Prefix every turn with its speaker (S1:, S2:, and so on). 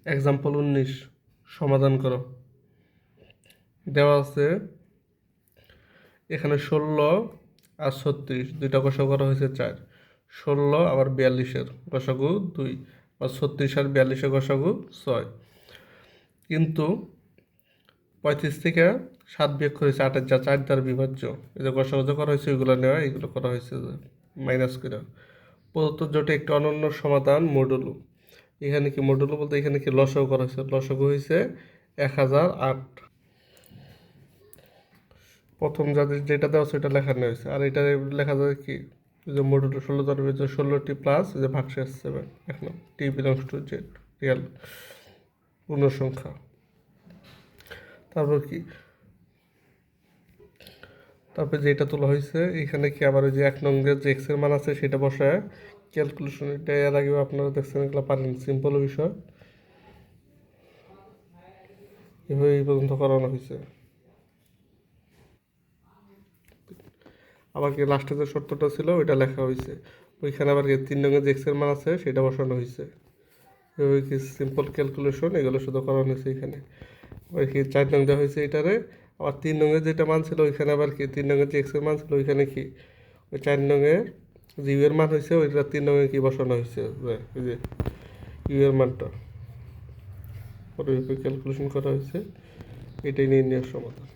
S1: Example 19 সমাধান করো। দেওয়া আছে এখানে 16 আর 36 দুইটা গসাগু করা হয়েছে 4, 16 আবার 42-এর গসাগু 2, আর 36 আর 42-এর গসাগু 6। কিন্তু 35 থেকে 7 বিয়োগ করেছে 8, যা 4 দ্বারা বিভাজ্য। এই যে গসাগু করা হয়েছে ওইগুলো নেওয়া, এইগুলো করা হয়েছে যে মাইনাস করে। প্রদত্ত জোটে একটি অনন্য সমাধান মডুলো। এখানে কি মডুলো বলতে এখানে কি লসাগু করা হয়েছে, লসাগু হয়েছে 1008। প্রথম যাদের যেটা দেওয়া সেটা লেখানো হয়েছে, আর এটা লেখা যায় কি যে মডুলো 16 দ্বারা বিভাজ্য 16টি প্লাস যে ভাগশেষ 7। এখন টি বিলংস টু জেড রিয়াল পূর্ণ সংখ্যা। তারপর কি, তারপরে যেটা তোলা হয়েছে এখানে কি আবার ওই যে 1 নং যে এক্স এর মান আছে সেটা বসায় ক্যালকুলেশন, এটা এর আগেও আপনারা দেখছেন, এগুলো পারেন, সিম্পল বিষয়। এভাবে এই পর্যন্ত করানো হয়েছে। আবার কি লাস্টে যে শর্তটা ছিল ওইটা লেখা হয়েছে, ওইখানে আবার কি 3 নং যে এক্স এর মান আছে সেটা বসানো হয়েছে। এভাবে কি সিম্পল ক্যালকুলেশন এগুলো শুধু করানো হয়েছে এখানে। ওই কি 4 নং দেওয়া হয়েছে এটারে, আবার 3 নং যেটা মান ছিল ওইখানে আবার কি 3 নং যে এক্স এর মান ছিল ওইখানে কি ওই 4 নং যে ইউ এর মান হয়েছে ওইটা 3 নং কি বসানো হয়েছে, ওই যে ইউ এর মানটা পরে ক্যালকুলেশন করা হয়েছে। এটাই নির্ণয়ের সমাধান।